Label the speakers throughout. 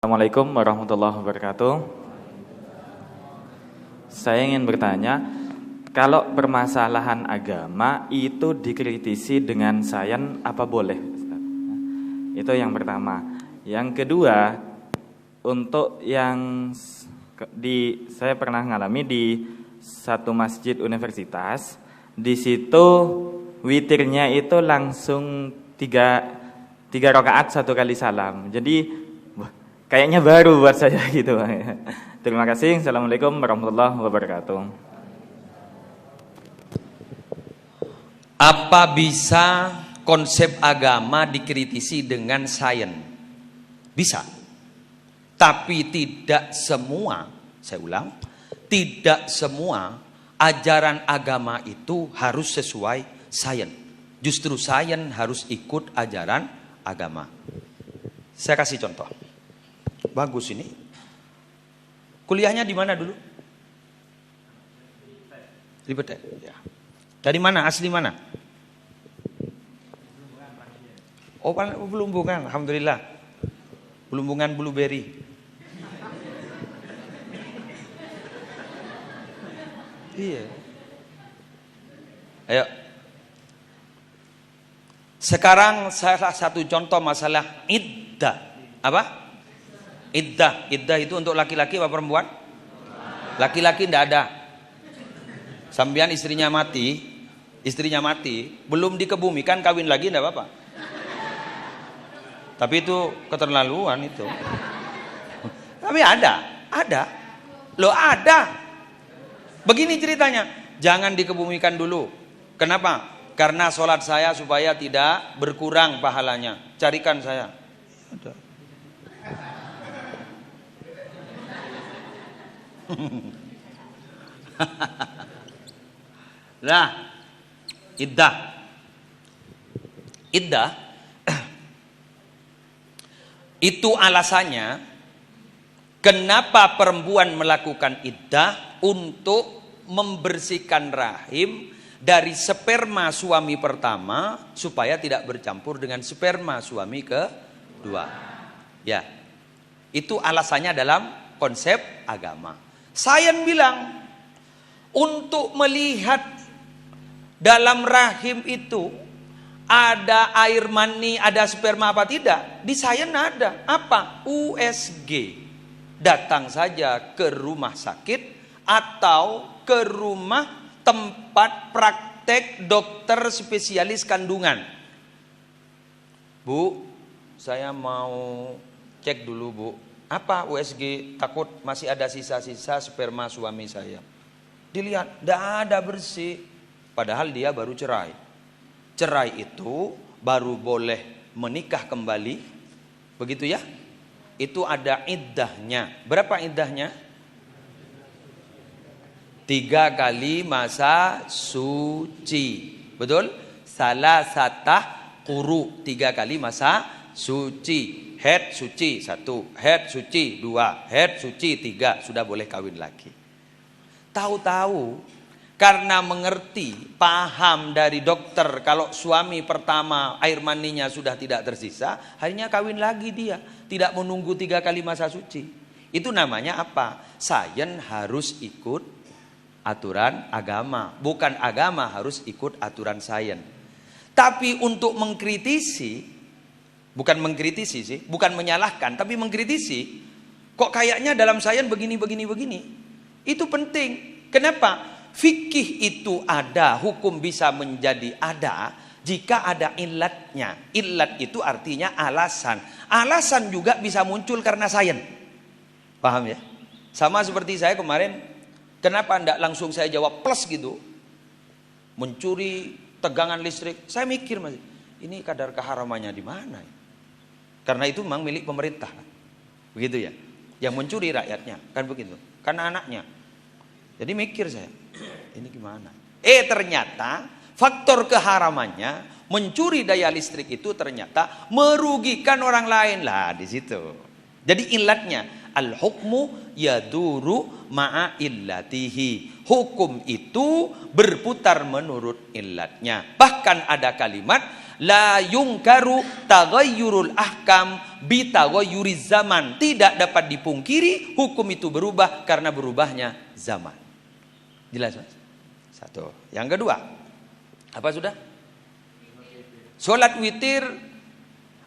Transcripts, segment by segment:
Speaker 1: Assalamualaikum warahmatullahi wabarakatuh. Saya ingin bertanya, kalau permasalahan agama itu dikritisi dengan sains, apa boleh, Ustaz? Itu yang pertama. Yang kedua, untuk yang saya pernah ngalami di satu masjid universitas, di situ witirnya itu langsung tiga rakaat satu kali salam. Jadi kayaknya baru buat saya gitu. Terima kasih. Assalamualaikum warahmatullahi wabarakatuh.
Speaker 2: Apa bisa konsep agama dikritisi dengan sains? Bisa. Tapi tidak semua, saya ulang, tidak semua ajaran agama itu harus sesuai sains. Justru sains harus ikut ajaran agama. Saya kasih contoh. Bagus ini. Kuliahnya di mana dulu? Di Pete. Ya. Dari mana? Asli mana? Oh, Belumbungan. Alhamdulillah. Belumbungan blueberry. Iya. Ayo. Sekarang salah satu contoh masalah iddah. Apa? Iddah itu untuk laki-laki apa perempuan? Laki-laki tidak ada. Sambian istrinya mati, belum dikebumikan kawin lagi tidak apa-apa. Tapi itu keterlaluan itu. Tapi ada. Loh ada. Begini ceritanya, jangan dikebumikan dulu. Kenapa? Karena sholat saya supaya tidak berkurang pahalanya. Carikan saya. Ada. Nah, iddah itu alasannya kenapa perempuan melakukan iddah, untuk membersihkan rahim dari sperma suami pertama supaya tidak bercampur dengan sperma suami kedua. Ya, itu alasannya dalam konsep agama. Sains bilang untuk melihat dalam rahim itu ada air mani, ada sperma apa tidak, di sains ada. Apa? USG. Datang saja ke rumah sakit atau ke rumah tempat praktek dokter spesialis kandungan. Bu, saya mau cek dulu, Bu. Apa USG? Takut masih ada sisa-sisa sperma suami saya. Dilihat, tidak ada, bersih. Padahal dia baru cerai. Cerai itu baru boleh menikah kembali. Begitu ya? Itu ada iddahnya. Berapa iddahnya? 3 kali masa suci. Betul? Salah satah quru. 3 kali masa suci. Head suci 1, head suci 2, head suci 3, sudah boleh kawin lagi. Tahu-tahu karena mengerti, paham dari dokter kalau suami pertama air maninya sudah tidak tersisa, akhirnya kawin lagi dia, tidak menunggu 3 kali masa suci. Itu namanya apa? Sains harus ikut aturan agama, bukan agama harus ikut aturan sains. Tapi untuk mengkritisi, bukan menyalahkan, tapi mengkritisi. Kok kayaknya dalam sains begini. Itu penting. Kenapa? Fikih itu ada, hukum bisa menjadi ada jika ada illatnya. Illat itu artinya alasan. Alasan juga bisa muncul karena sains. Paham ya? Sama seperti saya kemarin, kenapa enggak langsung saya jawab plus gitu? Mencuri tegangan listrik. Saya mikir masih, ini kadar keharamannya di mana? Karena itu memang milik pemerintah, begitu ya. Yang mencuri rakyatnya, kan begitu. Karena anaknya. Jadi mikir saya, ini gimana? Ternyata faktor keharamannya mencuri daya listrik itu ternyata merugikan orang lain lah di situ. Jadi illatnya al-hukmu yaduru ma'a illatihi. Hukum itu berputar menurut illatnya. Bahkan ada kalimat La yungkaru taghayyurul ahkam bi taghayyuriz zaman. Tidak dapat dipungkiri hukum itu berubah karena berubahnya zaman. Jelas, Mas? Satu. Yang kedua, apa sudah? Sholat witir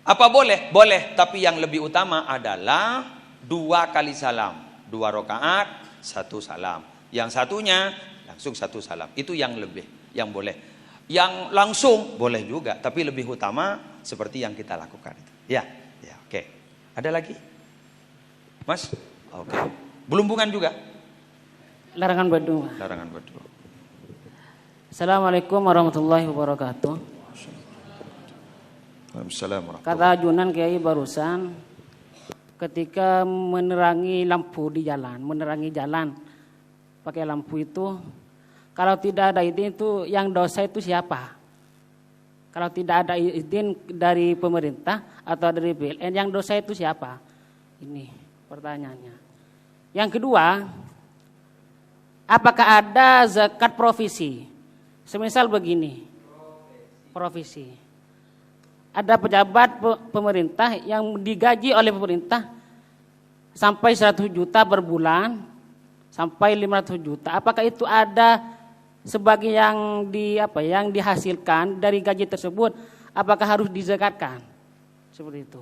Speaker 2: apa boleh? Boleh, tapi yang lebih utama adalah 2 kali salam. 2 rakaat, 1 salam. Yang satunya langsung 1 salam. Itu yang lebih, yang boleh. Yang langsung boleh juga, tapi lebih utama seperti yang kita lakukan itu. Ya, oke. Ada lagi? Mas? Oke. Belum bungan juga?
Speaker 3: Larangan berdoa.
Speaker 2: Larangan berdoa.
Speaker 3: Assalamualaikum warahmatullahi wabarakatuh.
Speaker 2: Waalaikumsalam.
Speaker 3: Kata Junan Kiai barusan, ketika menerangi lampu di jalan, menerangi jalan pakai lampu itu, kalau tidak ada izin itu yang dosa itu siapa? Kalau tidak ada izin dari pemerintah atau dari PLN, yang dosa itu siapa? Ini pertanyaannya. Yang kedua, apakah ada zakat provisi? Semisal begini, provisi. Ada pejabat pemerintah yang digaji oleh pemerintah sampai 100 juta per bulan, sampai 500 juta. Apakah itu ada sebagai yang dihasilkan dari gaji tersebut, apakah harus dizakatkan? Seperti itu.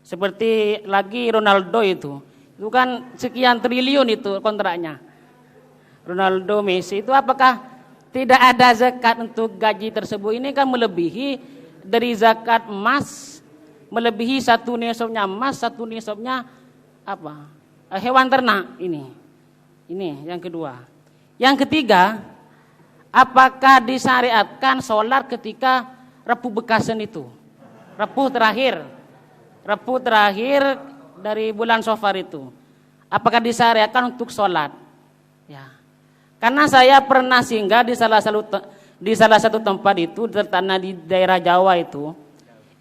Speaker 3: Seperti lagi Ronaldo itu kan sekian triliun itu kontraknya. Ronaldo, Messi itu apakah tidak ada zakat untuk gaji tersebut? Ini kan melebihi dari zakat emas, melebihi 1 nisabnya emas, 1 nisabnya hewan ternak ini. Ini yang kedua. Yang ketiga, apakah disyariatkan sholat ketika Rabu Bekasen itu? Rabu terakhir dari bulan Safar itu. Apakah disyariatkan untuk sholat? Ya. Karena saya pernah singgah di salah satu tempat itu, tertanah di daerah Jawa itu.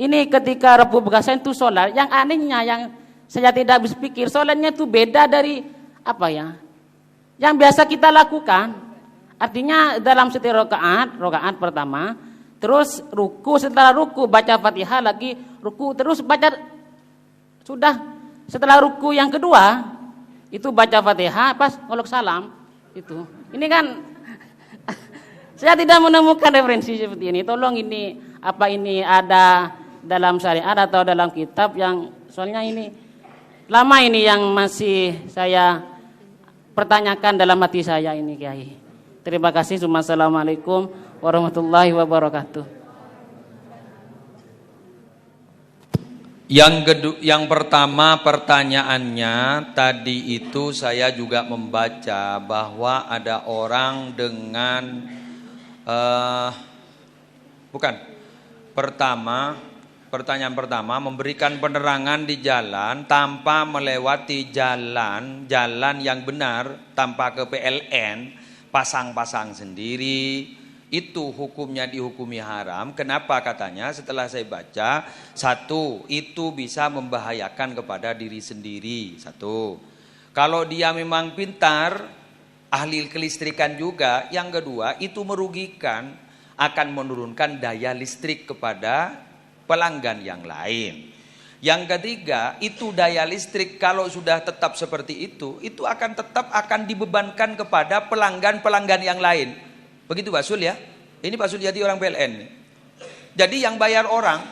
Speaker 3: Ini ketika Rabu Bekasen itu sholat. Yang anehnya, yang saya tidak habis pikir, sholatnya itu beda dari yang biasa kita lakukan. Artinya dalam setiap rakaat pertama, terus ruku, setelah ruku baca Fatihah lagi, ruku terus baca, sudah setelah ruku yang kedua itu baca Fatihah pas ngolok salam itu. Ini kan saya tidak menemukan referensi seperti ini. Tolong ini ada dalam syariat atau dalam kitab yang soalnya ini lama ini yang masih saya pertanyakan dalam hati saya ini, Kiai. Terima kasih. Assalamualaikum warahmatullahi wabarakatuh.
Speaker 2: Yang pertama pertanyaannya tadi itu saya juga membaca bahwa ada orang dengan pertanyaan pertama memberikan penerangan di jalan tanpa melewati jalan yang benar, tanpa ke PLN, pasang-pasang sendiri. Itu hukumnya dihukumi haram. Kenapa katanya? Setelah saya baca, satu, itu bisa membahayakan kepada diri sendiri. Satu, kalau dia memang pintar, ahli kelistrikan juga. Yang kedua, itu merugikan, akan menurunkan daya listrik kepada pelanggan yang lain. Yang ketiga, itu daya listrik kalau sudah tetap seperti itu akan tetap dibebankan kepada pelanggan-pelanggan yang lain. Begitu Pak Sul ya. Ini Pak Sul jadi orang PLN. Jadi yang bayar orang,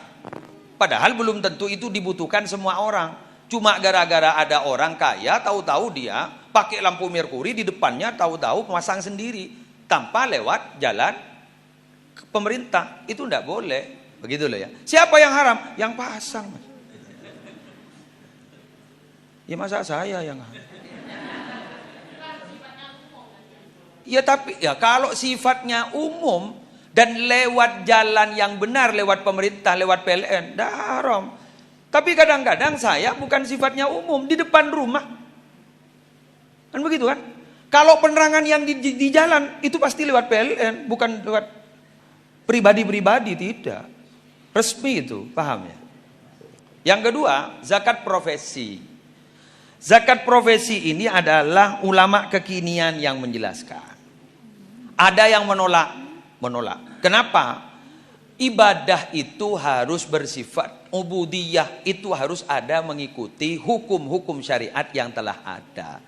Speaker 2: padahal belum tentu itu dibutuhkan semua orang. Cuma gara-gara ada orang kaya, tahu-tahu dia pakai lampu merkuri di depannya, tahu-tahu memasang sendiri tanpa lewat jalan pemerintah. Itu enggak boleh. Begitu loh ya. Siapa yang haram? Yang pasang. Ya masa saya yang haram? Ya tapi ya kalau sifatnya umum dan lewat jalan yang benar, lewat pemerintah, lewat PLN, dah haram. Tapi kadang-kadang saya bukan sifatnya umum, di depan rumah. Kan begitu kan? Kalau penerangan yang di jalan itu pasti lewat PLN, bukan lewat pribadi-pribadi, tidak. Resmi itu, paham ya? Yang kedua, zakat profesi. Zakat profesi ini adalah ulama kekinian yang menjelaskan. Ada yang menolak. Kenapa? Ibadah itu harus bersifat ubudiyah, itu harus ada mengikuti hukum-hukum syariat yang telah ada.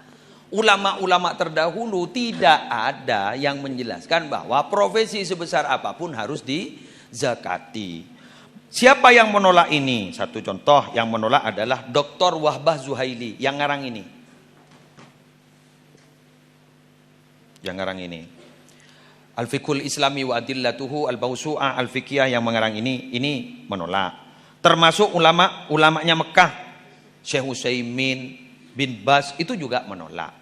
Speaker 2: Ulama-ulama terdahulu tidak ada yang menjelaskan bahwa profesi sebesar apapun harus dizakati. Siapa yang menolak ini? Satu contoh yang menolak adalah Dr. Wahbah Zuhaili yang ngarang ini. Yang ngarang ini. Al-Fiqhul Islami wa Adillatuhu Al-Bawsu'ah Al-Fiqhiyah yang mengarang ini menolak. Termasuk ulamanya Mekah, Syekh Utsaimin bin Baz itu juga menolak.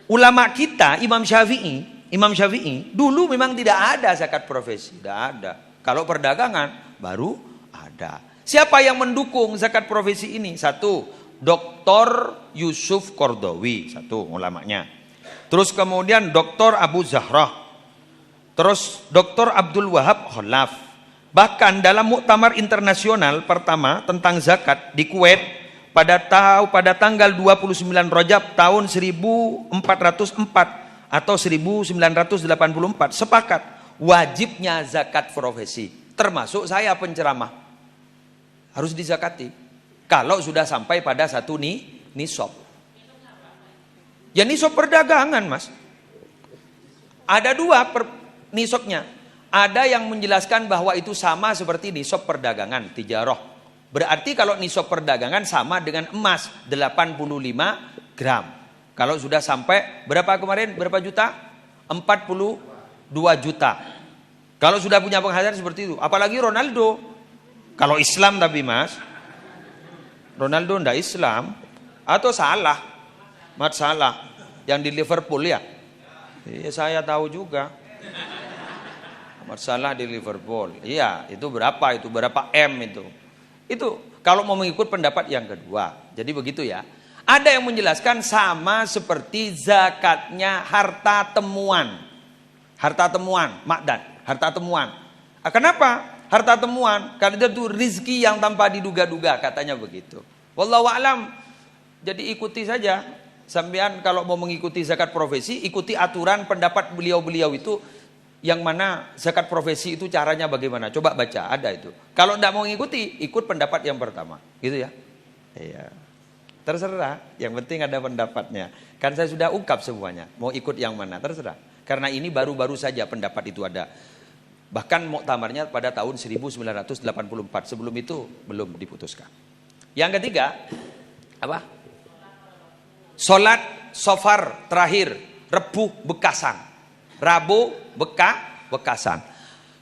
Speaker 2: Ulama kita Imam Syafi'i dulu memang tidak ada zakat profesi, tidak ada. Kalau perdagangan baru ada. Siapa yang mendukung zakat profesi ini? Satu, Dr. Yusuf Qardawi, satu ulamanya. Terus kemudian Dr. Abu Zahrah. Terus Dr. Abdul Wahab Khalaf. Bahkan dalam muktamar internasional pertama tentang zakat di Kuwait pada tanggal 29 Rajab tahun 1404 atau 1984 sepakat wajibnya zakat profesi. Termasuk saya penceramah. Harus dizakati. Kalau sudah sampai pada satu nisab. Ya nisab perdagangan, Mas. Ada dua nisabnya. Ada yang menjelaskan bahwa itu sama seperti nisab perdagangan, tijarah. Berarti kalau nisab perdagangan sama dengan emas 85 gram. Kalau sudah sampai berapa kemarin? Berapa juta? 42 juta. Kalau sudah punya penghasilan seperti itu, apalagi Ronaldo. Kalau Islam tapi Mas, Ronaldo ndak Islam atau salah? Mat Salah yang di Liverpool ya. Iya saya tahu juga. Masalah di Liverpool. Iya, itu berapa itu? Berapa M itu? Itu kalau mau mengikut pendapat yang kedua. Jadi begitu ya. Ada yang menjelaskan sama seperti zakatnya harta temuan. Harta temuan, makdan, harta temuan. Kenapa? Harta temuan karena itu rizki yang tanpa diduga-duga, katanya begitu. Wallahu a'lam. Jadi ikuti saja. Sampean kalau mau mengikuti zakat profesi, ikuti aturan pendapat beliau-beliau itu. Yang mana zakat profesi itu caranya bagaimana? Coba baca, ada itu. Kalau tidak mau mengikuti, ikut pendapat yang pertama, gitu ya. Iya. Terserah, yang penting ada pendapatnya. Kan saya sudah ungkap semuanya. Mau ikut yang mana? Terserah. Karena ini baru-baru saja pendapat itu ada. Bahkan muktamarnya pada tahun 1984. Sebelum itu belum diputuskan. Yang ketiga, apa? Salat Safar terakhir, Rebu Bekasan. Rabu Bekasan.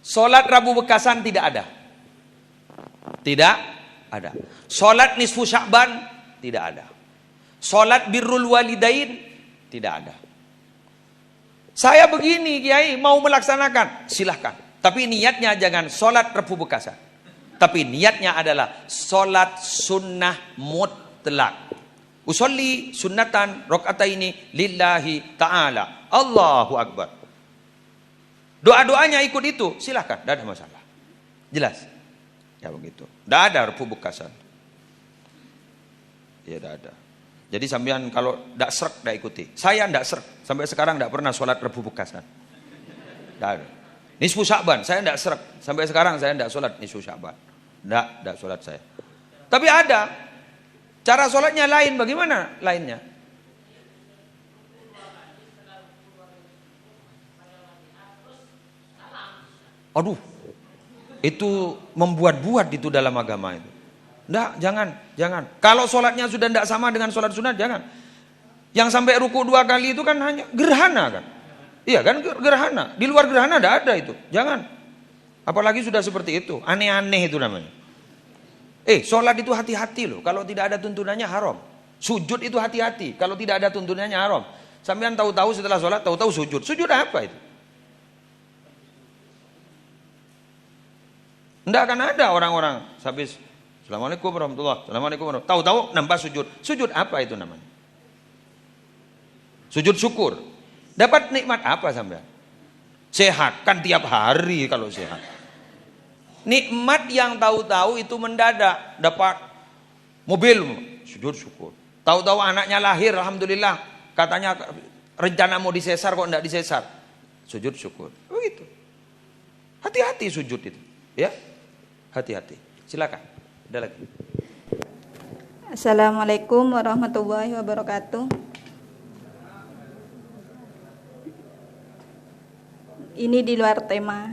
Speaker 2: Salat Rabu Bekasan tidak ada. Tidak ada. Salat nisfu Sya'ban tidak ada. Salat birrul walidain tidak ada. Saya begini Kiai mau melaksanakan, silahkan. Tapi niatnya jangan salat Rabu Bekasan. Tapi niatnya adalah salat sunnah mutlak. Usolli sunnatan rakaataini lillahi ta'ala. Allahu Akbar. Doa-doanya ikut itu, silahkan, tidak ada masalah. Jelas? Ya begitu. Tidak ada Rabu Bekasan. Ya tidak ada. Jadi sampean kalau tidak serak, tidak ikuti. Saya tidak serak. Sampai sekarang tidak pernah sholat Rabu Bekasan. Tidak ada. Nisfu Sya'ban, saya tidak serak. Sampai sekarang saya tidak sholat nisfu Sya'ban. Tidak sholat saya. Tapi ada. Cara sholatnya lain, bagaimana lainnya? Aduh, itu membuat-buat itu dalam agama itu. Enggak, jangan. Kalau sholatnya sudah tidak sama dengan sholat sunat, jangan. Yang sampai ruku 2 kali itu kan hanya gerhana kan. Iya kan, gerhana. Di luar gerhana tidak ada itu. Jangan. Apalagi sudah seperti itu. Aneh-aneh itu namanya. Sholat itu hati-hati loh. Kalau tidak ada tuntunannya haram. Sujud itu hati-hati. Kalau tidak ada tuntunannya haram. Sampean tahu-tahu setelah sholat, tahu-tahu sujud. Sujud apa itu? Tidak akan ada orang-orang habis Assalamualaikum warahmatullahi wabarakatuh. Tahu-tahu nampak sujud. Sujud apa itu namanya? Sujud syukur. Dapat nikmat apa sampean? Sehat kan tiap hari kalau sehat. Nikmat yang tahu-tahu itu mendadak dapat mobil, sujud syukur. Tahu-tahu anaknya lahir, alhamdulillah. Katanya rencana mau disesar kok enggak disesar. Sujud syukur. Begitu. Hati-hati sujud itu. Ya, hati-hati. Silakan. Ada lagi.
Speaker 4: Assalamualaikum warahmatullahi wabarakatuh. Ini di luar tema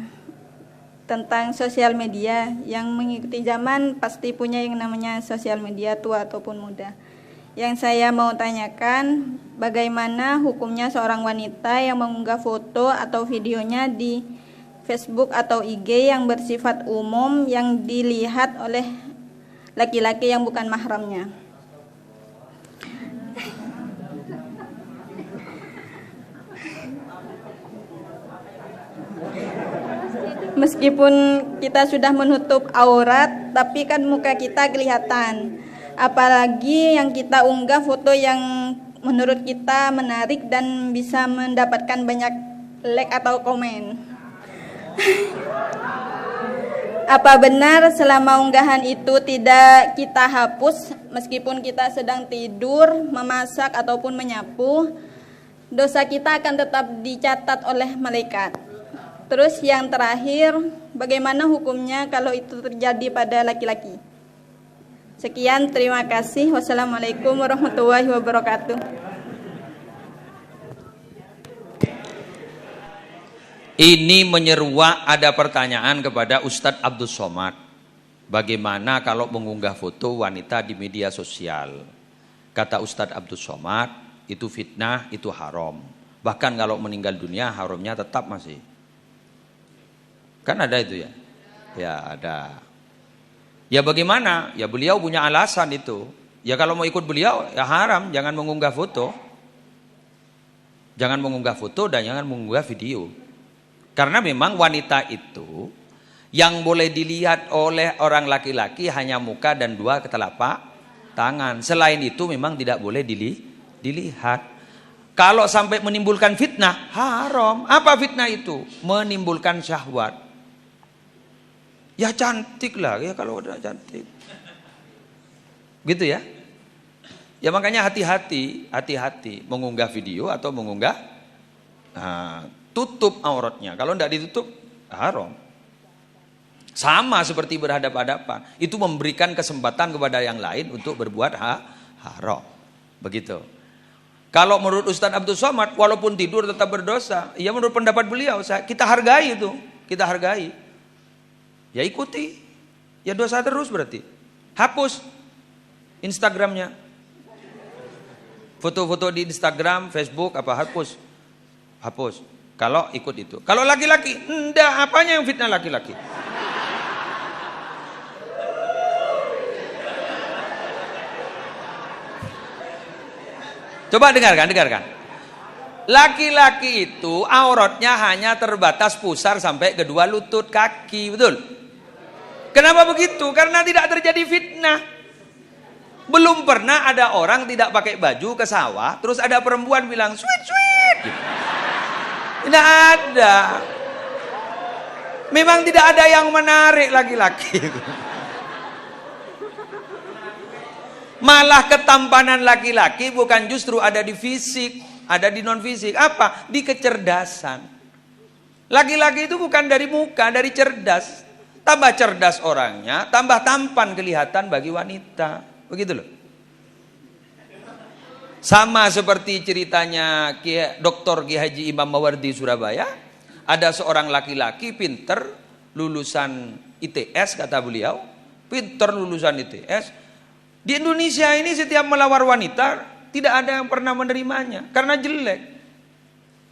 Speaker 4: tentang sosial media. Yang mengikuti zaman pasti punya yang namanya sosial media, tua ataupun muda. Yang saya mau tanyakan, bagaimana hukumnya seorang wanita yang mengunggah foto atau videonya di Facebook atau IG yang bersifat umum yang dilihat oleh laki-laki yang bukan mahramnya. Meskipun kita sudah menutup aurat, tapi kan muka kita kelihatan. Apalagi yang kita unggah foto yang menurut kita menarik dan bisa mendapatkan banyak like atau komen. Apa benar selama unggahan itu tidak kita hapus meskipun kita sedang tidur, memasak ataupun menyapu, dosa kita akan tetap dicatat oleh malaikat. Terus yang terakhir, bagaimana hukumnya kalau itu terjadi pada laki-laki? Sekian, terima kasih. Wassalamualaikum warahmatullahi wabarakatuh.
Speaker 2: Ini menyeruak ada pertanyaan kepada Ustadz Abdul Somad. Bagaimana kalau mengunggah foto wanita di media sosial? Kata Ustadz Abdul Somad, itu fitnah, itu haram. Bahkan kalau meninggal dunia haramnya tetap masih. Kan ada itu ya? Ya ada. Ya bagaimana? Ya beliau punya alasan itu. Ya kalau mau ikut beliau ya haram, jangan mengunggah foto. Jangan mengunggah foto dan jangan mengunggah video. Karena memang wanita itu yang boleh dilihat oleh orang laki-laki hanya muka dan dua telapak tangan. Selain itu memang tidak boleh dilihat. Kalau sampai menimbulkan fitnah, haram. Apa fitnah itu? Menimbulkan syahwat. Ya cantik lah, ya kalau udah cantik. Gitu ya. Ya makanya hati-hati mengunggah video atau mengunggah tutup auratnya. Kalau tidak ditutup, haram. Sama seperti berhadapan-hadapan. Itu memberikan kesempatan kepada yang lain untuk berbuat haram. Begitu. Kalau menurut Ustadz Abdul Somad, walaupun tidur tetap berdosa. Ya menurut pendapat beliau, kita hargai itu. Kita hargai. Ya ikuti. Ya dosa terus berarti. Hapus Instagramnya. Foto-foto di Instagram, Facebook, apa hapus. Hapus. Kalau ikut itu. Kalau laki-laki, enggak, apanya yang fitnah laki-laki? Coba dengarkan. Laki-laki itu auratnya hanya terbatas pusar sampai kedua lutut kaki, betul? Kenapa begitu? Karena tidak terjadi fitnah. Belum pernah ada orang tidak pakai baju ke sawah, terus ada perempuan bilang, sweet. Tidak ada. Memang tidak ada yang menarik laki-laki. Malah ketampanan laki-laki bukan justru ada di fisik, ada di non fisik. Apa? Di kecerdasan. Laki-laki itu bukan dari muka, dari cerdas. Tambah cerdas orangnya, tambah tampan kelihatan bagi wanita. Begitu loh. Sama seperti ceritanya Dr. Ki Haji Imam Mawardi Surabaya. Ada seorang laki-laki pinter, lulusan ITS kata beliau. Pinter lulusan ITS. Di Indonesia ini setiap melawar wanita, tidak ada yang pernah menerimanya. Karena jelek.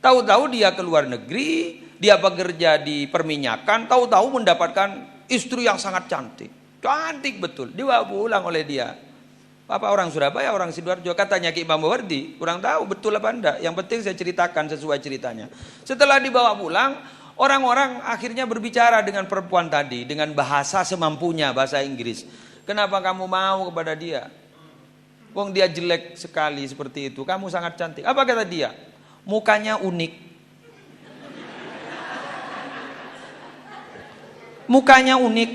Speaker 2: Tahu-tahu dia ke luar negeri, dia bekerja di perminyakan, tahu-tahu mendapatkan istri yang sangat cantik. Cantik betul, dibawa pulang oleh dia. Apa orang Surabaya, orang Sidoarjo, katanya Ki Imam Mawardi, kurang tahu betul apa enggak. Yang penting saya ceritakan sesuai ceritanya. Setelah dibawa pulang, orang-orang akhirnya berbicara dengan perempuan tadi dengan bahasa semampunya, bahasa Inggris. Kenapa kamu mau kepada dia? Wong dia jelek sekali seperti itu, kamu sangat cantik. Apa kata dia? Mukanya unik. Mukanya unik.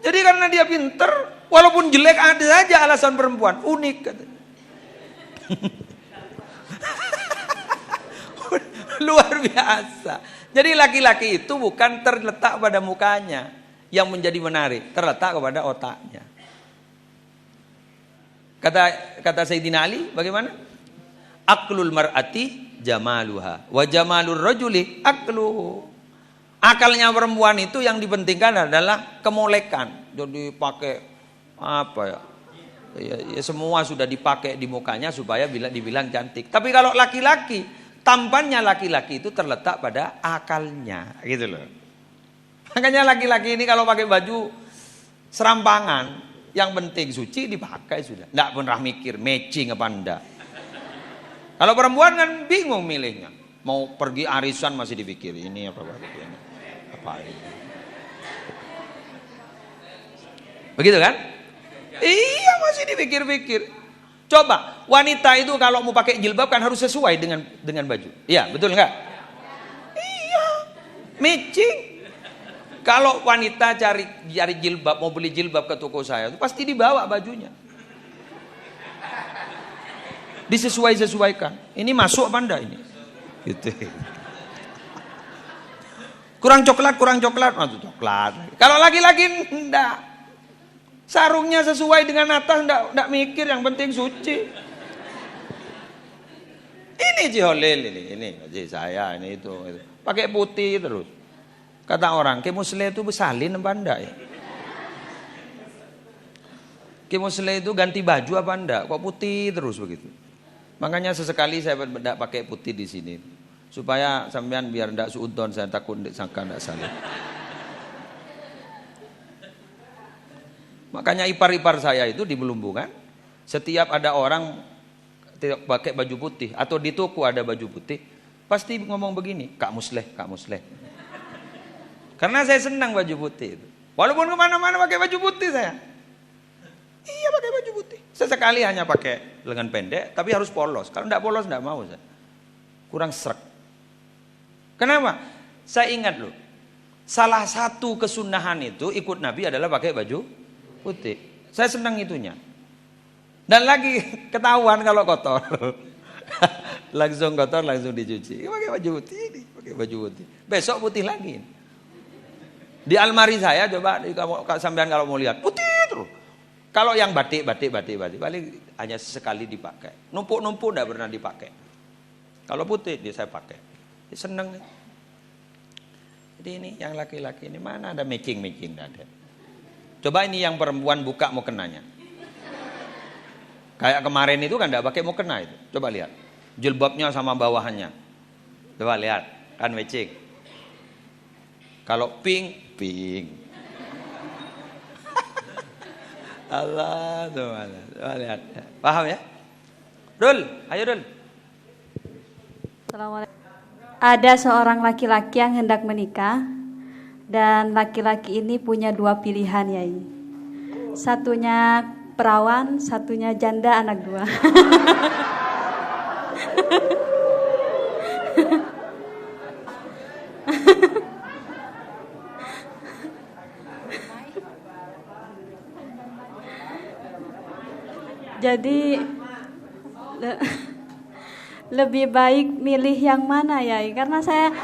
Speaker 2: Jadi karena dia pinter, walaupun jelek ada saja alasan perempuan, unik katanya. Luar biasa. Jadi laki-laki itu bukan terletak pada mukanya yang menjadi menarik, terletak kepada otaknya. Kata Sayyidina Ali bagaimana? Aqlul mar'ati jamaluha wa jamalur rajuli aqluhu. Akalnya perempuan itu yang dipentingkan adalah kemolekan. Jadi pakai apa ya? Ya, semua sudah dipakai di mukanya supaya dibilang cantik. Tapi kalau laki-laki, tampannya laki-laki itu terletak pada akalnya, gitu loh. Makanya laki-laki ini kalau pakai baju serampangan, yang penting suci dipakai sudah. Nggak pernah mikir matching apa enggak. Kalau perempuan kan bingung milihnya. Mau pergi arisan masih dipikir ini apa ini. Apa ini. Begitu kan? Iya, masih dipikir-pikir. Coba wanita itu kalau mau pakai jilbab kan harus sesuai dengan baju. Iya, betul nggak? Iya, matching. Kalau wanita cari jilbab, mau beli jilbab ke toko saya, pasti dibawa bajunya. Disesuaikan. Ini masuk apa enggak ini? Gitu. Kurang coklat, masuk coklat. Kalau laki-laki enggak. Sarungnya sesuai dengan atas, enggak mikir, yang penting suci. Ini Jiholil ini saya ini itu. Pakai putih terus. Kata orang, Ki Musle itu bersalin apa enggak ya? Ki Musle itu ganti baju apa enggak? Kok putih terus begitu? Makanya sesekali saya enggak pakai putih di sini. Supaya sampean biar enggak suudon, saya takut sangka enggak salin. Makanya ipar-ipar saya itu di Belumbu kan, setiap ada orang tidak pakai baju putih atau di toko ada baju putih, pasti ngomong begini, Kak Musleh. Karena saya senang baju putih itu. Walaupun kemana-mana pakai baju putih saya. Iya, pakai baju putih. Sesekali hanya pakai lengan pendek, tapi harus polos. Kalau tidak polos tidak mau saya. Kurang srek. Kenapa? Saya ingat loh, salah satu kesunahan itu ikut Nabi adalah pakai baju putih. Saya senang itunya. Dan lagi ketahuan kalau kotor. Langsung kotor, langsung dicuci. Pakai baju putih ini, pakai baju putih. Besok putih lagi. Di almari saya coba sampean kalau mau lihat putih terus. Kalau yang batik paling hanya sekali dipakai. Numpuk-numpuk enggak pernah dipakai. Kalau putih dia saya pakai. Dia senang. Jadi ini yang laki-laki ini mana ada matching enggak ada. Coba ini yang perempuan buka mukenanya. Kayak kemarin itu kan enggak pakai mukena itu. Coba lihat. Jilbabnya sama bawahannya. Coba lihat, kan matching. Kalau pink. Allah Tuhan. Coba lihat. Paham ya? Dul, ayo Dul.
Speaker 5: Assalamualaikum. Ada seorang laki-laki yang hendak menikah. Dan laki-laki ini punya dua pilihan, Yai. Satunya perawan, satunya janda anak dua. Jadi lebih baik milih yang mana, Yai? Karena saya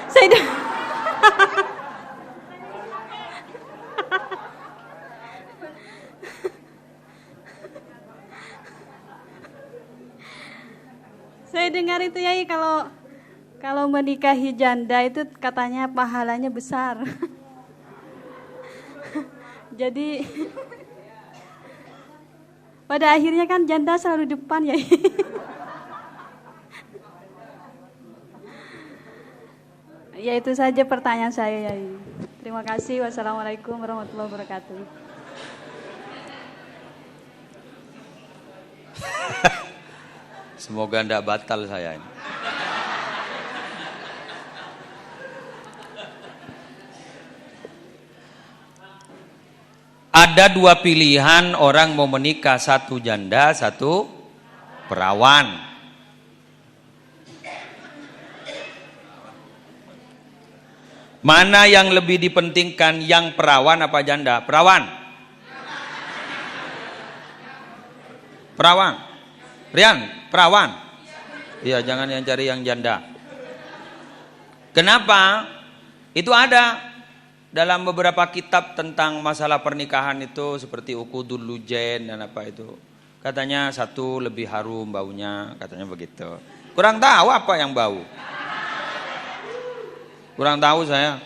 Speaker 5: saya dengar itu, Yai, kalau menikahi janda itu katanya pahalanya besar. Jadi pada akhirnya kan janda selalu depan, Yai. Ya itu saja pertanyaan saya, Yai. Terima kasih. Wassalamualaikum warahmatullahi wabarakatuh.
Speaker 2: Semoga tidak batal saya ini. Ada dua pilihan orang mau menikah, satu janda, satu perawan. Mana yang lebih dipentingkan, yang perawan apa janda? Perawan. Rian, perawan. Iya, jangan yang cari yang janda. Kenapa? Itu ada dalam beberapa kitab tentang masalah pernikahan itu, seperti Uqudul Lujain dan apa itu. Katanya satu lebih harum baunya, katanya begitu. Kurang tahu apa yang bau. Kurang tahu saya.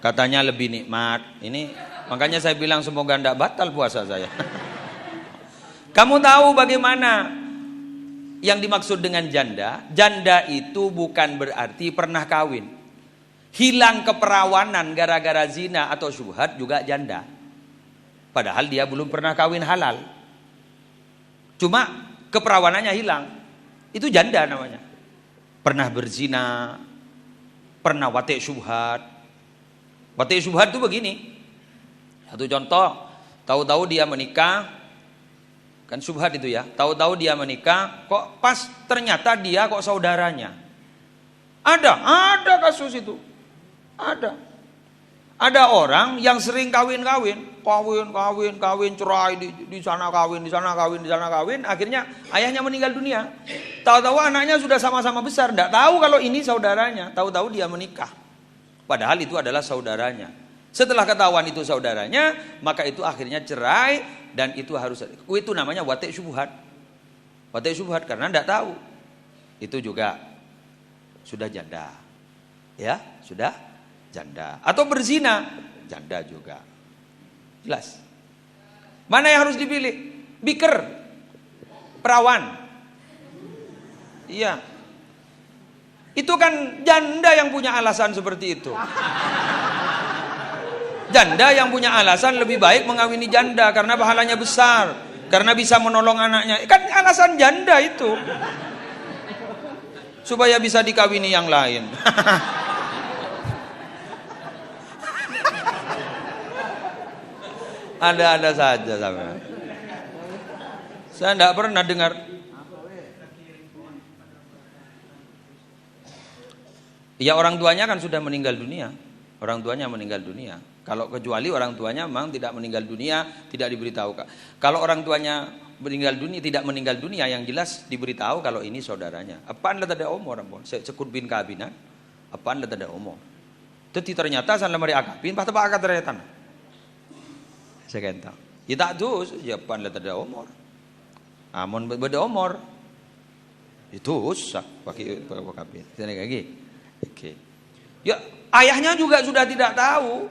Speaker 2: Katanya lebih nikmat. Ini makanya saya bilang semoga tidak batal puasa saya. Kamu tahu bagaimana yang dimaksud dengan janda? Janda itu bukan berarti pernah kawin. Hilang keperawanan gara-gara zina atau syubhat juga janda. Padahal dia belum pernah kawin halal. Cuma keperawanannya hilang. Itu janda namanya. Pernah berzina, pernah wati syubhat. Wati syubhat itu begini. Satu contoh, tahu-tahu dia menikah, kan syubhat itu ya. Tahu-tahu dia menikah, kok pas ternyata dia kok saudaranya. Ada kasus itu. Ada orang yang sering kawin, cerai di sana kawin, akhirnya ayahnya meninggal dunia. Tahu-tahu anaknya sudah sama-sama besar, enggak tahu kalau ini saudaranya, tahu-tahu dia menikah. Padahal itu adalah saudaranya. Setelah ketahuan itu saudaranya, maka itu akhirnya cerai dan itu namanya wati syubhat. Wati syubhat karena enggak tahu. Itu juga sudah janda. Ya, sudah janda. Atau berzina, janda juga. Jelas. Mana yang harus dipilih? Biker, perawan. Iya. Itu kan janda yang punya alasan seperti itu. Janda yang punya alasan lebih baik mengawini janda karena pahalanya besar, karena bisa menolong anaknya. Kan alasan janda itu. Supaya bisa dikawini yang lain. Ada-ada saja sama. Saya tidak pernah dengar. Ya orang tuanya kan sudah meninggal dunia. Orang tuanya meninggal dunia. Kalau kecuali orang tuanya memang tidak meninggal dunia, tidak diberitahu. Kalau orang tuanya tidak meninggal dunia, yang jelas diberitahu kalau ini saudaranya. Apaan lah ada umur, sekut bin kabinan. Apaan lah ada umur. Tapi ternyata sana mereka akapin, pas tepak akad ternyata. Saya kata, ya tak dus, ya apaan lah ada umur. Amun beda umur. Itu usah pakai akapin. Sana lagi. Oke. Ya ayahnya juga sudah tidak tahu.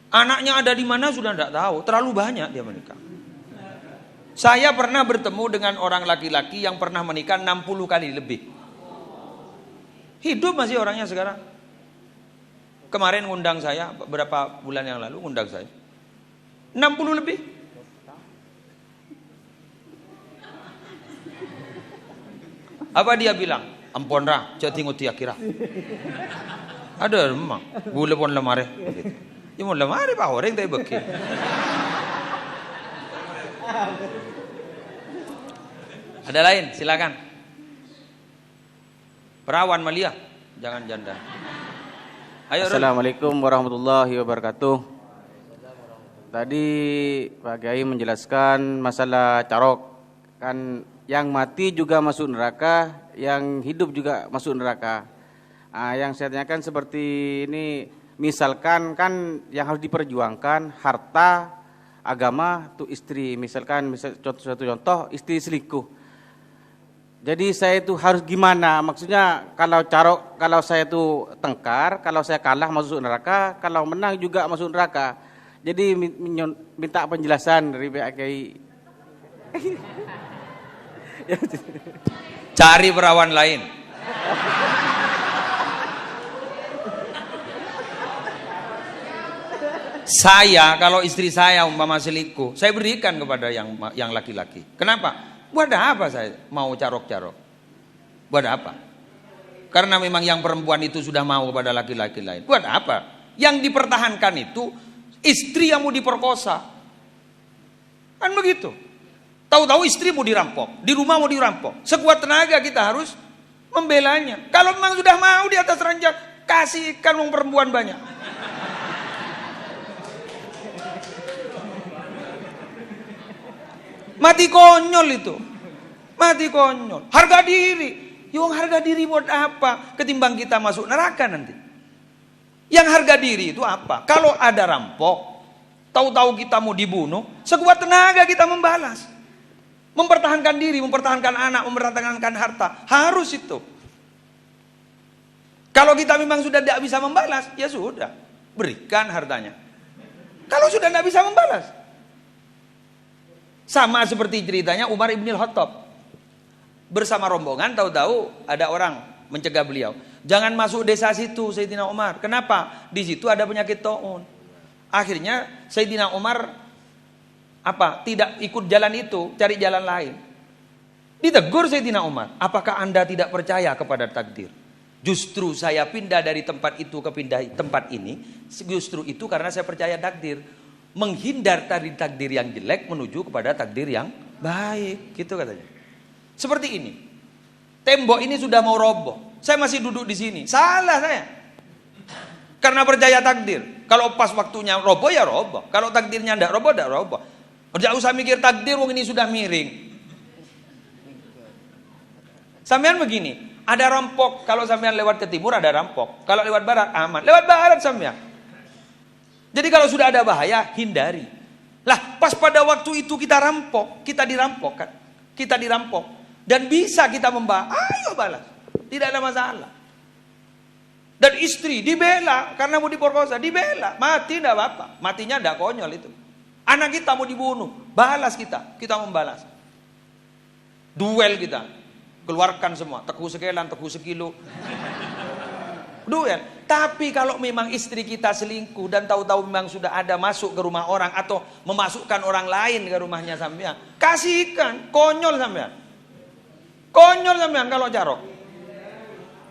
Speaker 2: Anaknya ada di mana sudah tidak tahu. Terlalu banyak dia menikah. Saya pernah bertemu dengan orang laki-laki yang pernah menikah 60 kali lebih. Hidup masih orangnya sekarang. Kemarin ngundang saya, beberapa bulan yang lalu ngundang saya. 60 lebih. Apa dia bilang? Ampun rah, jadi nguti akira. Ada memang. Gula pun lemare. Ya mau lemare pak orang tak beki. Ada lain, silakan. Perawan Malia, jangan janda. Ayo.
Speaker 6: Assalamualaikum warahmatullahi wabarakatuh. Tadi Pak Kiai menjelaskan masalah carok, kan yang mati juga masuk neraka, yang hidup juga masuk neraka. Yang saya tanyakan seperti ini, misalkan kan yang harus diperjuangkan harta, agama, tuh istri. Misalkan satu contoh istri selingkuh. Jadi saya itu harus gimana? Maksudnya kalau carok, kalau saya itu tengkar, kalau saya kalah masuk neraka, kalau menang juga masuk neraka. Jadi minta penjelasan dari Pak Kiai.
Speaker 2: Cari perawan lain. Saya kalau istri saya umpama selingkuh, saya berikan kepada yang laki-laki. Kenapa? Buat apa saya mau carok-carok? Buat apa? Karena memang yang perempuan itu sudah mau kepada laki-laki lain. Buat apa? Yang dipertahankan itu istri yang mau diperkosa. Kan begitu. Tahu-tahu istri mau dirampok, di rumah mau dirampok. Sekuat tenaga kita harus membelanya. Kalau memang sudah mau di atas ranjang, kasihkan wong perempuan banyak. Mati konyol itu. Mati konyol. Harga diri. Yang harga diri buat apa? Ketimbang kita masuk neraka nanti. Yang harga diri itu apa? Kalau ada rampok, tahu-tahu kita mau dibunuh, sekuat tenaga kita membalas. Mempertahankan diri, mempertahankan anak, mempertahankan harta. Harus itu. Kalau kita memang sudah tidak bisa membalas, ya sudah. Berikan hartanya. Kalau sudah tidak bisa membalas. Sama seperti ceritanya Umar ibn al-Khattab. Bersama rombongan, tahu-tahu ada orang mencegah beliau. Jangan masuk desa situ, Sayyidina Umar. Kenapa? Di situ ada penyakit taun. Akhirnya Sayyidina Umar tidak ikut jalan itu, cari jalan lain. Ditegur Sayyidina Umar, apakah Anda tidak percaya kepada takdir? Justru saya pindah dari tempat itu ke tempat ini, justru itu karena saya percaya takdir. Menghindar dari takdir yang jelek menuju kepada takdir yang baik, gitu katanya. Seperti ini. Tembok ini sudah mau roboh. Saya masih duduk di sini. Salah saya. Karena percaya takdir. Kalau pas waktunya roboh ya roboh. Kalau takdirnya tidak roboh, tidak roboh. Tidak usah mikir takdir, wong ini sudah miring. Sampean begini, ada rampok. Kalau sampean lewat ke timur ada rampok. Kalau lewat barat aman. Lewat barat sampean. Jadi kalau sudah ada bahaya, hindari. Lah, pas pada waktu itu kita rampok, kita dirampok kan? Kita dirampok. Dan bisa kita membalas, ayo balas. Tidak ada masalah. Dan istri dibela karena mau diperkosa, dibela. Mati tidak apa-apa. Matinya tidak konyol itu. Anak kita mau dibunuh, balas kita membalas. Duel kita. Keluarkan semua, teku sekelan, teku sekilo. Duel. Tapi kalau memang istri kita selingkuh dan tahu-tahu memang sudah ada masuk ke rumah orang atau memasukkan orang lain ke rumahnya sampean, kasihkan, konyol sampean. Konyol sampean kalau carok.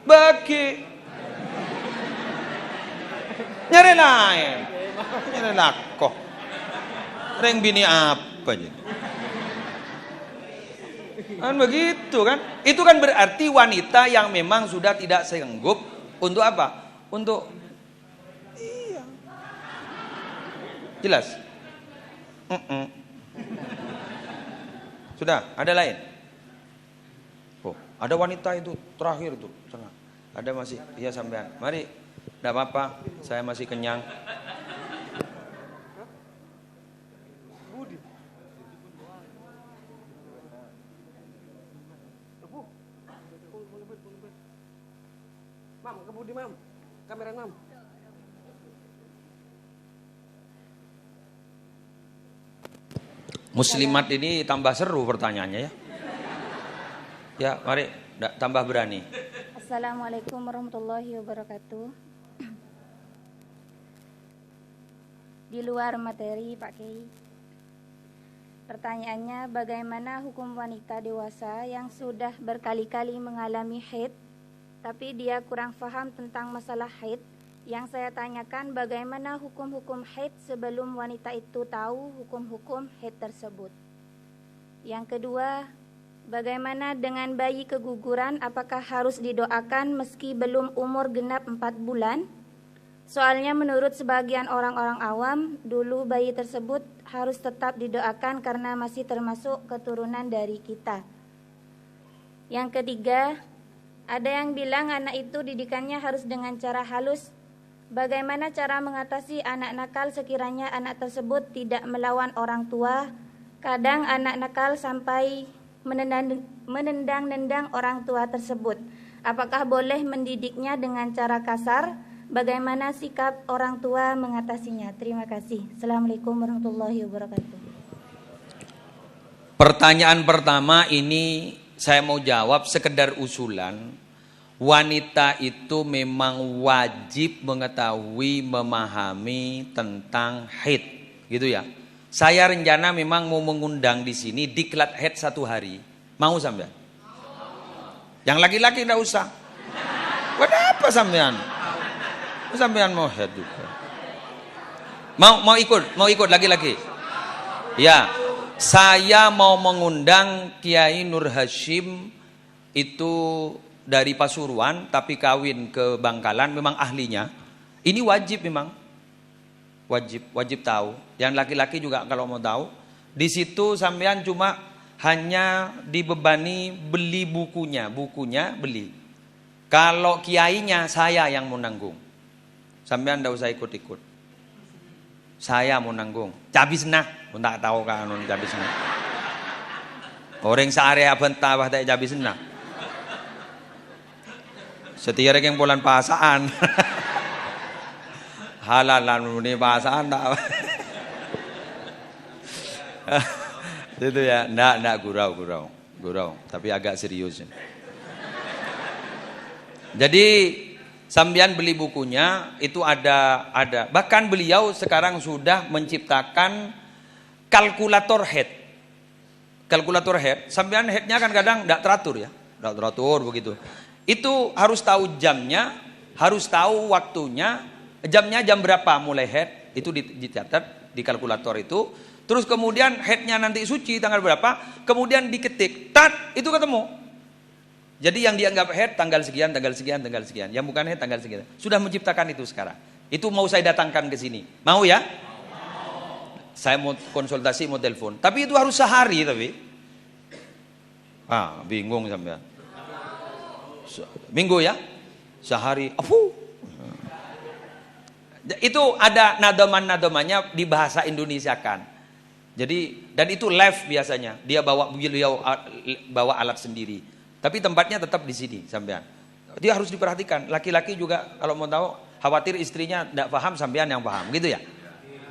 Speaker 2: Bagi. Nyari lain. Nyari lakoh. Reng bini apa aja. Kan begitu kan? Itu kan berarti wanita yang memang sudah tidak sanggup untuk apa? Untuk iya. Jelas? Sudah, ada lain? Oh, ada wanita itu terakhir itu. Ada masih? Iya sampean. Mari. Tidak apa-apa, saya masih kenyang.
Speaker 7: Mam, kebudi mam, kamera mam.
Speaker 2: Muslimat ini tambah seru pertanyaannya ya. Ya, mari tambah berani.
Speaker 8: Assalamualaikum warahmatullahi wabarakatuh. Di luar materi Pak Kiai, pertanyaannya bagaimana hukum wanita dewasa yang sudah berkali-kali mengalami haid tapi dia kurang paham tentang masalah haid. Yang saya tanyakan bagaimana hukum-hukum haid sebelum wanita itu tahu hukum-hukum haid tersebut. Yang kedua, bagaimana dengan bayi keguguran, apakah harus didoakan meski belum umur genap 4 bulan? Soalnya menurut sebagian orang-orang awam, dulu bayi tersebut harus tetap didoakan karena masih termasuk keturunan dari kita. Yang ketiga, ada yang bilang anak itu didikannya harus dengan cara halus. Bagaimana cara mengatasi anak nakal sekiranya anak tersebut tidak melawan orang tua? Kadang anak nakal sampai menendang-nendang orang tua tersebut. Apakah boleh mendidiknya dengan cara kasar? Bagaimana sikap orang tua mengatasinya? Terima kasih. Assalamualaikum warahmatullahi wabarakatuh.
Speaker 2: Pertanyaan pertama ini saya mau jawab sekedar usulan. Wanita itu memang wajib mengetahui, memahami tentang haid, gitu ya. Saya rencana memang mau mengundang di sini diklat haid 1 hari. Mau sampean? Yang laki-laki enggak usah. Kenapa sampean? Sampean mau haid juga. Mau ikut laki-laki? Ya. Saya mau mengundang Kiai Nur Hashim itu dari Pasuruan tapi kawin ke Bangkalan, memang ahlinya. Ini wajib memang. Wajib tahu. Yang laki-laki juga kalau mau tahu. Di situ sampean cuma hanya dibebani beli bukunya beli. Kalau kiainya saya yang mau nanggung. Sampean ndak usah ikut-ikut. Saya mau nanggung. Cabisna, tak tahu kan cabisna. Orang searea bentah bah tak cabisna. Setiap yang bulan pasaan. Halalan ini pasaan tak. Itu ya, enggak gurau, tapi agak serius. Jadi sambian beli bukunya itu ada. Bahkan beliau sekarang sudah menciptakan kalkulator head. Kalkulator head, sambian headnya kan kadang enggak teratur ya, enggak teratur begitu. Itu harus tahu jamnya, harus tahu waktunya, jamnya jam berapa mulai head, itu dicatat di kalkulator itu. Terus kemudian headnya nanti suci tanggal berapa, kemudian diketik, itu ketemu. Jadi yang dianggap head tanggal sekian. Yang bukan head tanggal sekian. Sudah menciptakan itu sekarang. Itu mau saya datangkan ke sini. Mau ya? Mau. Saya mau konsultasi, mau telepon. Tapi itu harus sehari tapi. Bingung sampean. Minggu ya? Sehari. Itu ada nadoman-nadomannya di bahasa Indonesia kan. Jadi dan itu live biasanya. Beliau bawa alat sendiri. Tapi tempatnya tetap di sini sampean. Dia harus diperhatikan. Laki-laki juga kalau mau tahu khawatir istrinya tidak paham, sampean yang paham, gitu ya.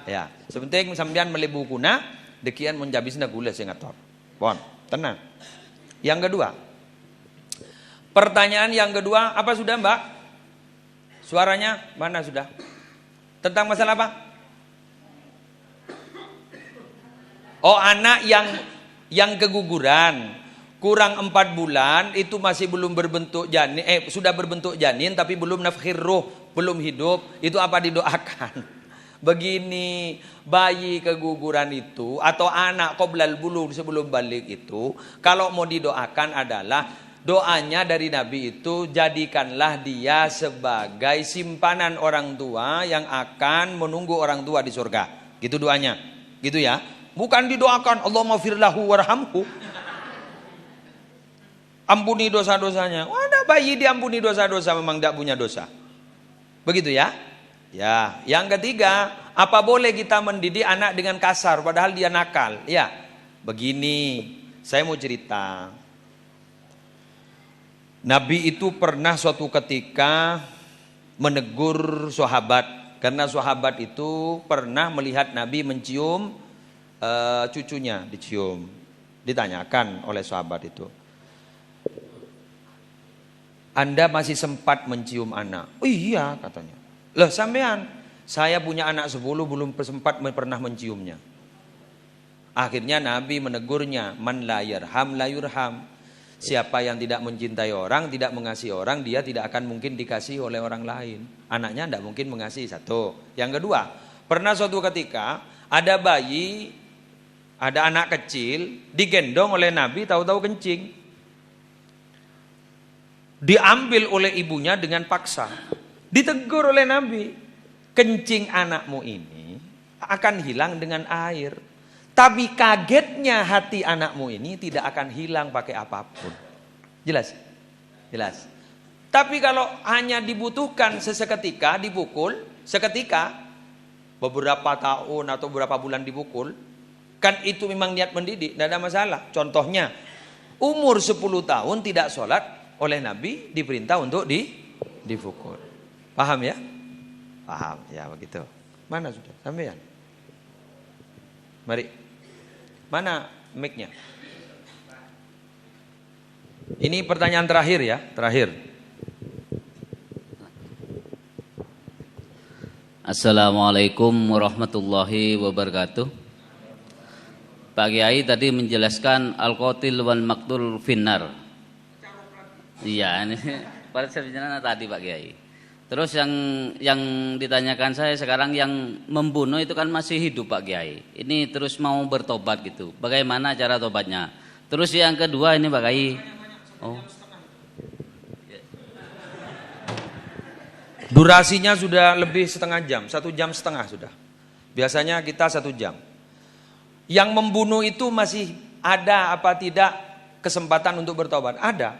Speaker 2: Ya, sepenting sampean beli bukuna, dekian menjabisna gula sing ngator. Pon, tenang. Yang kedua. Pertanyaan yang kedua, apa sudah, Mbak? Suaranya mana sudah? Tentang masalah apa? Oh, anak yang keguguran kurang 4 bulan itu masih belum berbentuk janin, sudah berbentuk janin tapi belum nafkhir ruh, belum hidup, itu apa didoakan? Begini, bayi keguguran itu atau anak qoblal bulugh sebelum balik itu kalau mau didoakan adalah doanya dari Nabi itu, jadikanlah dia sebagai simpanan orang tua yang akan menunggu orang tua di surga. Gitu doanya. Gitu ya. Bukan didoakan Allahumma firlahu warhamhu. Ampuni dosa-dosanya. Ada bayi diampuni dosa-dosa memang tidak punya dosa. Begitu ya. Ya, yang ketiga, apa boleh kita mendidik anak dengan kasar padahal dia nakal? Ya. Begini, saya mau cerita. Nabi itu pernah suatu ketika menegur sahabat karena sahabat itu pernah melihat Nabi mencium cucunya, dicium. Ditanyakan oleh sahabat itu, Anda masih sempat mencium anak? Oh iya katanya. Loh sampean, saya punya anak 10 belum sempat pernah menciumnya. Akhirnya Nabi menegurnya, man la yarham la yurham. Siapa yang tidak mencintai orang, tidak mengasihi orang, dia tidak akan mungkin dikasihi oleh orang lain. Anaknya tidak mungkin mengasihi, satu. Yang kedua, pernah suatu ketika ada bayi, ada anak kecil digendong oleh Nabi, tahu-tahu kencing. Diambil oleh ibunya dengan paksa. Ditegur oleh Nabi, kencing anakmu ini akan hilang dengan air. Tapi kagetnya hati anakmu ini tidak akan hilang pakai apapun. Jelas? Jelas. Tapi kalau hanya dibutuhkan seketika dipukul, seketika beberapa tahun atau beberapa bulan dipukul, kan itu memang niat mendidik, tidak ada masalah. Contohnya, umur 10 tahun tidak sholat oleh Nabi diperintah untuk dipukul. Paham ya? Paham, ya begitu. Mana sudah? Sampean? Mari. Mana mic-nya? Ini pertanyaan terakhir ya, terakhir.
Speaker 9: Assalamualaikum warahmatullahi wabarakatuh. Pak Kiai tadi menjelaskan al-qatil wal maqtul finnar. Iya, ini pada sebenarnya tadi Pak Kiai. Terus yang ditanyakan saya sekarang yang membunuh itu kan masih hidup Pak Kiai. Ini terus mau bertobat gitu. Bagaimana cara tobatnya? Terus yang kedua ini Pak Kiai. Oh.
Speaker 2: Durasinya sudah lebih setengah jam, 1 jam setengah sudah. Biasanya kita 1 jam. Yang membunuh itu masih ada apa tidak kesempatan untuk bertobat? Ada.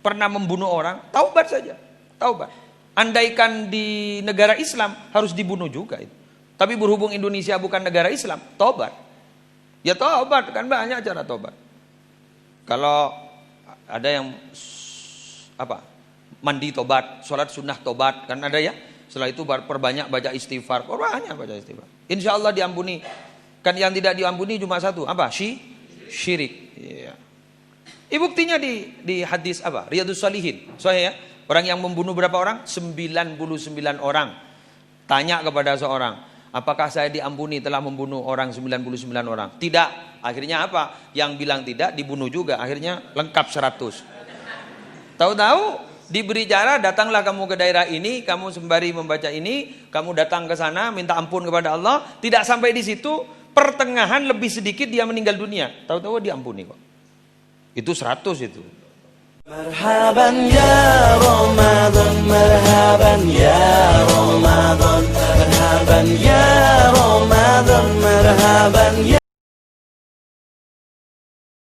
Speaker 2: Pernah membunuh orang, taubat saja. Taubat. Andaikan di negara Islam harus dibunuh juga itu. Tapi berhubung Indonesia bukan negara Islam, tobat. Ya tobat, kan banyak cara tobat. Kalau ada yang mandi tobat, sholat sunnah tobat, kan ada ya. Setelah itu perbanyak baca istighfar, perbanyak baca istighfar. Insya Allah diampuni. Kan yang tidak diampuni cuma satu, syirik. Ya. Buktinya di hadis Riyadhus Shalihin. Soalnya ya, orang yang membunuh berapa orang? 99 orang. Tanya kepada seorang, apakah saya diampuni telah membunuh orang 99 orang? Tidak. Akhirnya apa? Yang bilang tidak dibunuh juga. Akhirnya lengkap 100. Tahu-tahu diberi cara, datanglah kamu ke daerah ini, kamu sembari membaca ini, kamu datang ke sana minta ampun kepada Allah. Tidak sampai di situ, pertengahan lebih sedikit dia meninggal dunia. Tahu-tahu diampuni kok. Itu 100 itu.
Speaker 10: Marhaban ya Ramadan, marhaban ya Ramadan, marhaban ya Ramadan, marhaban ya